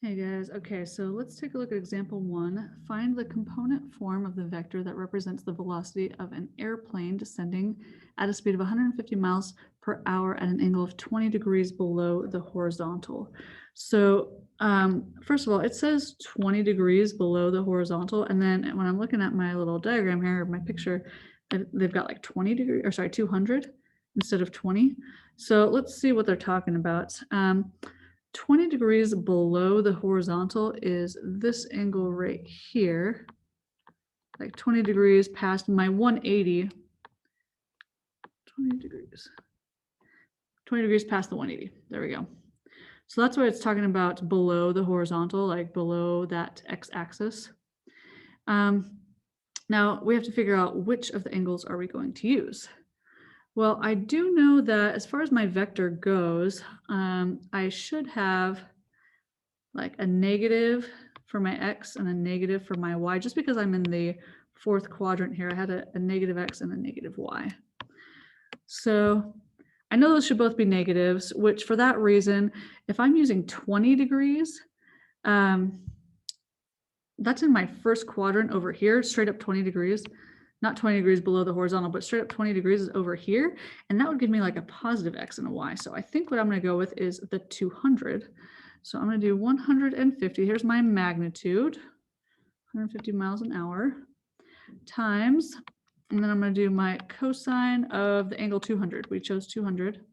Hey guys, okay, so let's take a look at example 1. Find the component form of the vector that represents the velocity of an airplane descending at a speed of 150 miles per hour at an angle of 20 degrees below the horizontal. So first of all, it says 20 degrees below the horizontal, and then when I'm looking at my little diagram here, my picture, they've got like 20 degrees, or sorry, 200 instead of 20. So let's see what they're talking about. 20 degrees below the horizontal is this angle right here, like 20 degrees past my 180, 20 degrees past the 180. There we go. So that's what it's talking about below the horizontal, like below that x-axis. Now we have to figure out which of the angles are we going to use. Well, I do know that as far as my vector goes, I should have like a negative for my x and a negative for my y, just because I'm in the fourth quadrant here. I had a negative x and a negative y. So I know those should both be negatives, which for that reason, if I'm using 20 degrees, that's in my first quadrant over here, straight up 20 degrees, not 20 degrees below the horizontal, but straight up 20 degrees is over here. And that would give me like a positive x and a y. So I think what I'm going to go with is the 200. So I'm going to do 150. Here's my magnitude, 150 miles an hour, times, and then I'm going to do my cosine of the angle 200. We chose 200.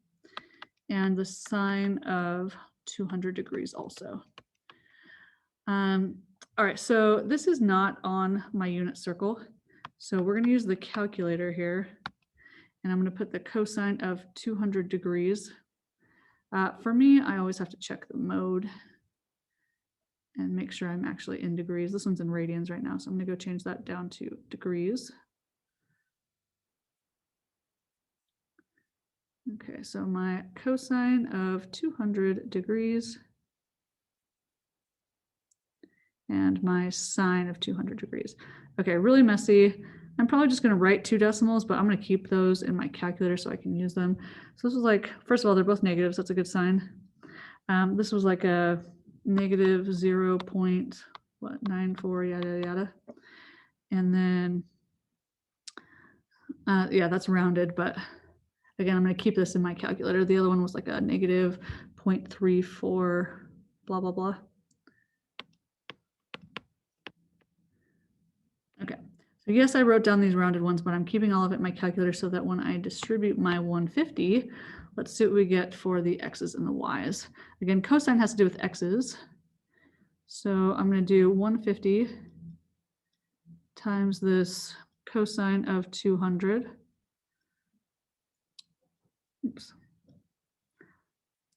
And the sine of 200 degrees also. All right, so this is not on my unit circle. So we're going to use the calculator here. And I'm going to put the cosine of 200 degrees. For me, I always have to check the mode and make sure I'm actually in degrees. This one's in radians right now, so I'm going to go change that down to degrees. Okay, so my cosine of 200 degrees and my sine of 200 degrees. Okay, really messy. I'm probably just going to write 2 decimals, but I'm going to keep those in my calculator so I can use them. So this was like, first of all, they're both negatives. That's a good sign. This was like a negative 0.94, yada, yada. And then, yeah, that's rounded, but again, I'm going to keep this in my calculator. The other one was like a negative 0.34, blah, blah, blah. Okay, so yes, I wrote down these rounded ones, but I'm keeping all of it in my calculator so that when I distribute my 150, let's see what we get for the x's and the y's. Again, cosine has to do with x's. So I'm going to do 150 times this cosine of 200. Oops.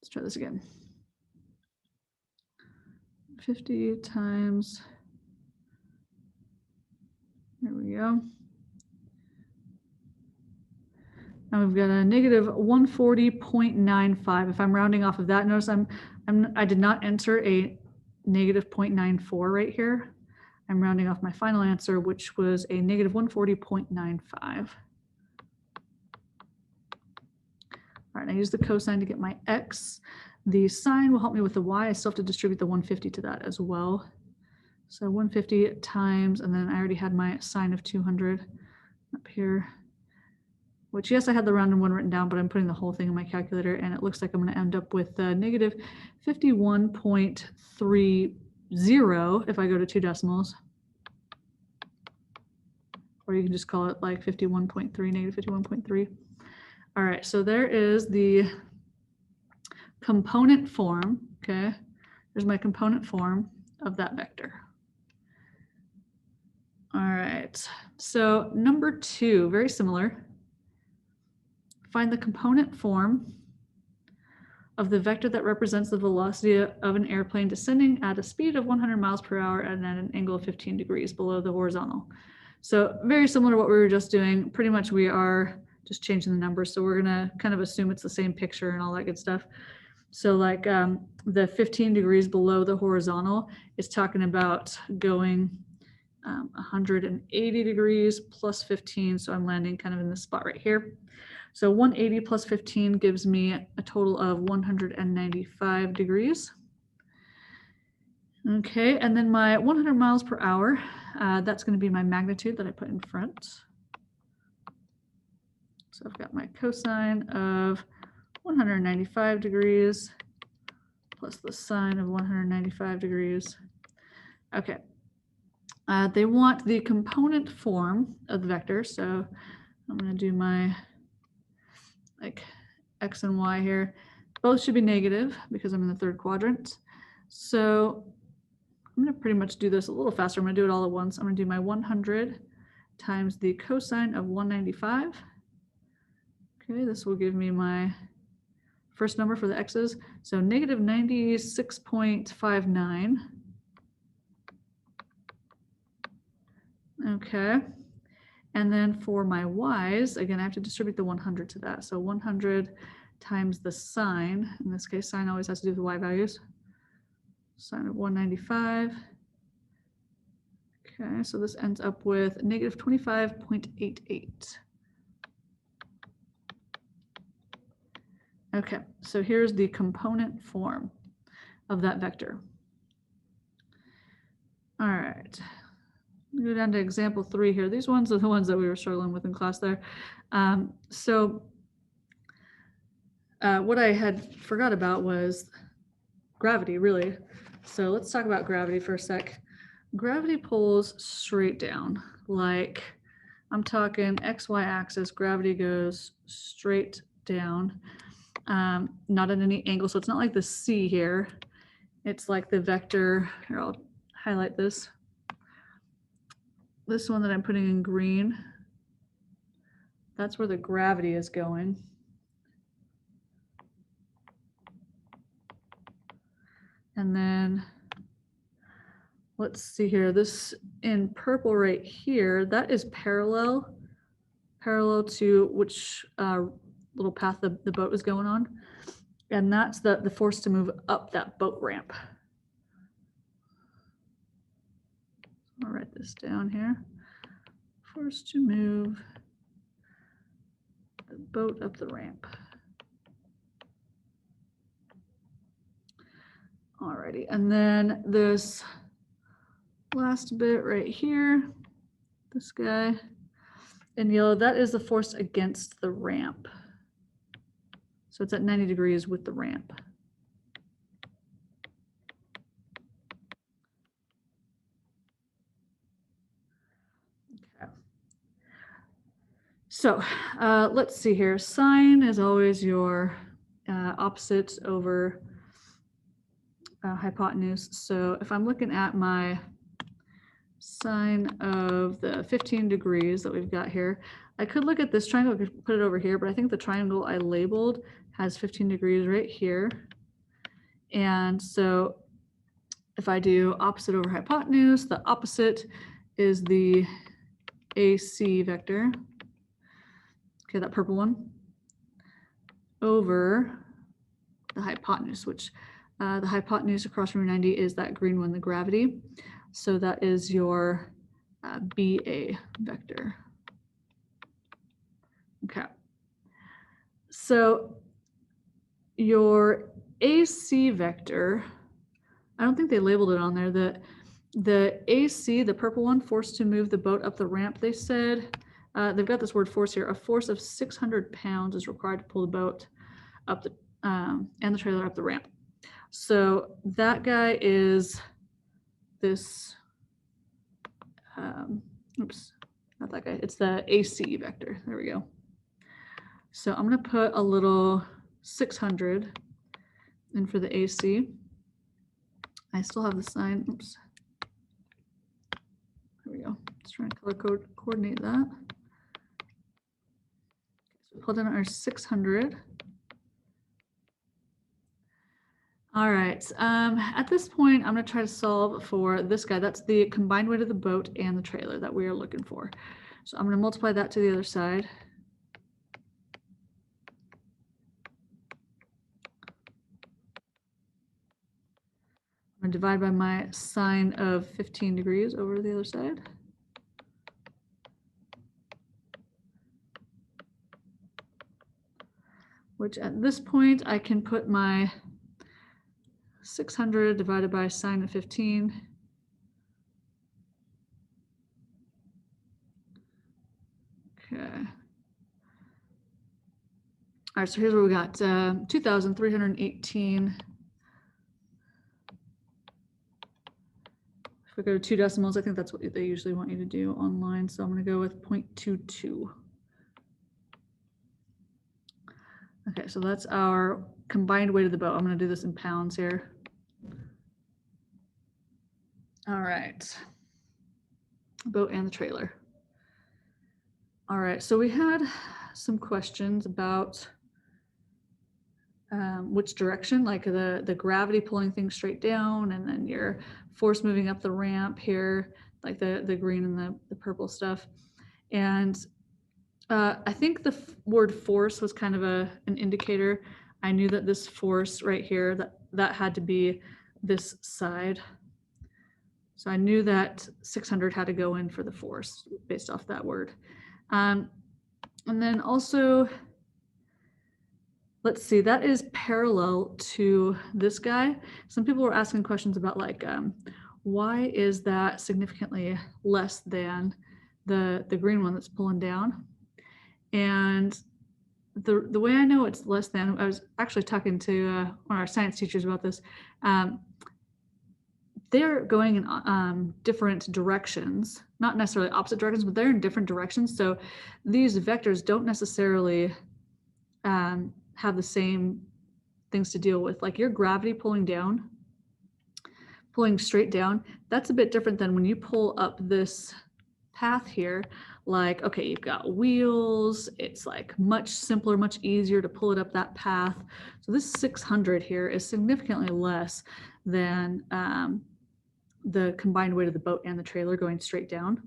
Let's try this again. 50 times, there we go. Now we've got a negative 140.95. If I'm rounding off of that, notice I did not enter a negative 0.94 right here. I'm rounding off my final answer, which was a negative 140.95. All right, I use the cosine to get my x. The sine will help me with the y. I still have to distribute the 150 to that as well. So 150 times, and then I already had my sine of 200 up here, which yes, I had the rounded one written down, but I'm putting the whole thing in my calculator, and it looks like I'm going to end up with negative 51.30 if I go to 2 decimals. Or you can just call it like 51.3, negative 51.3. All right, so there is the component form, okay? There's my component form of that vector. All right, so number 2, very similar. Find the component form of the vector that represents the velocity of an airplane descending at a speed of 100 miles per hour and at an angle of 15 degrees below the horizontal. So very similar to what we were just doing. Pretty much we are just changing the numbers. So we're gonna kind of assume it's the same picture and all that good stuff. So like the 15 degrees below the horizontal is talking about going 180 degrees plus 15. So I'm landing kind of in this spot right here. So 180 plus 15 gives me a total of 195 degrees. Okay, and then my 100 miles per hour, that's going to be my magnitude that I put in front. So I've got my cosine of 195 degrees plus the sine of 195 degrees. Okay. They want the component form of the vector. So I'm going to do my like x and y here. Both should be negative because I'm in the third quadrant. So I'm going to pretty much do this a little faster. I'm going to do it all at once. I'm going to do my 100 times the cosine of 195. Okay, this will give me my first number for the x's. So negative 96.59. Okay. And then for my y's, again, I have to distribute the 100 to that. So 100 times the sine, in this case, sine always has to do with the y values. Sine of 195. Okay, so this ends up with negative 25.88. Okay, so here's the component form of that vector. All right. Go down to example 3 here. These ones are the ones that we were struggling with in class there. What I had forgot about was gravity, really. So let's talk about gravity for a sec. Gravity pulls straight down. Like I'm talking XY axis, gravity goes straight down, not at any angle. So it's not like the C here. It's like the vector. Here, I'll highlight this. This one that I'm putting in green, that's where the gravity is going. And then let's see here, this in purple right here, that is parallel to which little path the boat is going on. And that's the force to move up that boat ramp. I'll write this down here. Force to move the boat up the ramp. Alrighty, and then this last bit right here, this guy in yellow, that is the force against the ramp. So it's at 90 degrees with the ramp. Okay. So let's see here. Sine is always your opposite over hypotenuse. So if I'm looking at my sine of the 15 degrees that we've got here, I could look at this triangle, I could put it over here, but I think the triangle I labeled has 15 degrees right here. And so if I do opposite over hypotenuse, the opposite is the AC vector. Okay, that purple one, over the hypotenuse, which the hypotenuse across from 90 is that green one, the gravity. So that is your BA vector. Okay. So your AC vector, I don't think they labeled it on there. The AC, the purple one, force to move the boat up the ramp, they said, they've got this word force here, a force of 600 pounds is required to pull the boat up the, and the trailer up the ramp. So that guy is this, oops, not that guy, it's the AC vector, there we go. So I'm gonna put a little 600 in for the AC. I still have the sign, oops. There we go, let's try and color coordinate that. So pull down our 600. All right, at this point, I'm gonna try to solve for this guy. That's the combined weight of the boat and the trailer that we are looking for. So I'm gonna multiply that to the other side. I'm gonna divide by my sine of 15 degrees over to the other side. Which at this point, I can put my 600 divided by sine of 15. Okay. All right, so here's what we got, 2,318. If we go to 2 decimals, I think that's what they usually want you to do online. So I'm going to go with 0.22. Okay, so that's our combined weight of the boat. I'm going to do this in pounds here. All right. Boat and the trailer. All right, so we had some questions about which direction, like the gravity pulling things straight down, and then your force moving up the ramp here, like the green and the purple stuff. And I think the word force was kind of an indicator. I knew that this force right here, that had to be this side. So I knew that 600 had to go in for the force based off that word. And then also, let's see, that is parallel to this guy. Some people were asking questions about like, why is that significantly less than the green one that's pulling down? And the way I know it's less than, I was actually talking to one of our science teachers about this. They're going in different directions, not necessarily opposite directions, but they're in different directions. So these vectors don't necessarily have the same things to deal with. Like your gravity pulling straight down, that's a bit different than when you pull up this path here. Like, okay, you've got wheels, it's like much simpler, much easier to pull it up that path. So this 600 here is significantly less than the combined weight of the boat and the trailer going straight down.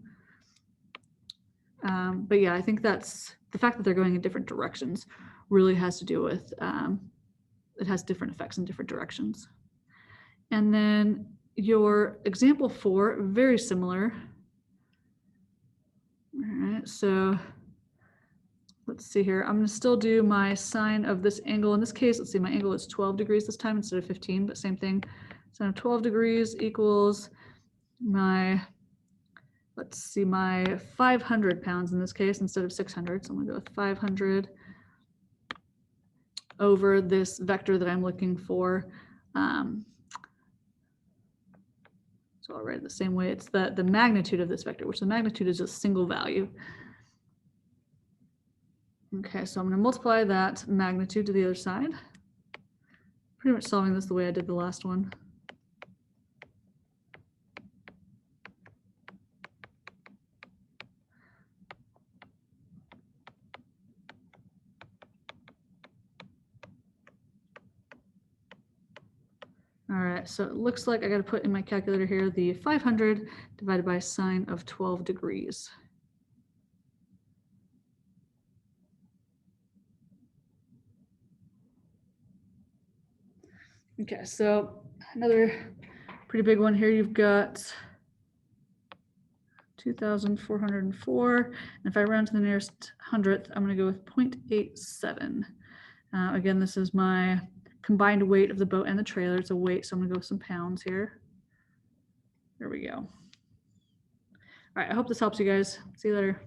But yeah, I think that's the fact that they're going in different directions really has to do with, it has different effects in different directions. And then your example 4, very similar. All right, so let's see here. I'm going to still do my sine of this angle. In this case, let's see, my angle is 12 degrees this time instead of 15, but same thing. Sine of 12 degrees equals my, let's see, my 500 pounds in this case instead of 600. So I'm going to go with 500 over this vector that I'm looking for. So I'll write it the same way. It's the magnitude of this vector, which the magnitude is just a single value. Okay, so I'm going to multiply that magnitude to the other side. Pretty much solving this the way I did the last one. All right, so it looks like I got to put in my calculator here the 500 divided by sine of 12 degrees. Okay, so another pretty big one here. You've got 2,404. And if I round to the nearest hundredth, I'm going to go with 0.87. Again, this is my combined weight of the boat and the trailer. It's a weight, so I'm going to go with some pounds here. There we go. All right, I hope this helps you guys. See you later.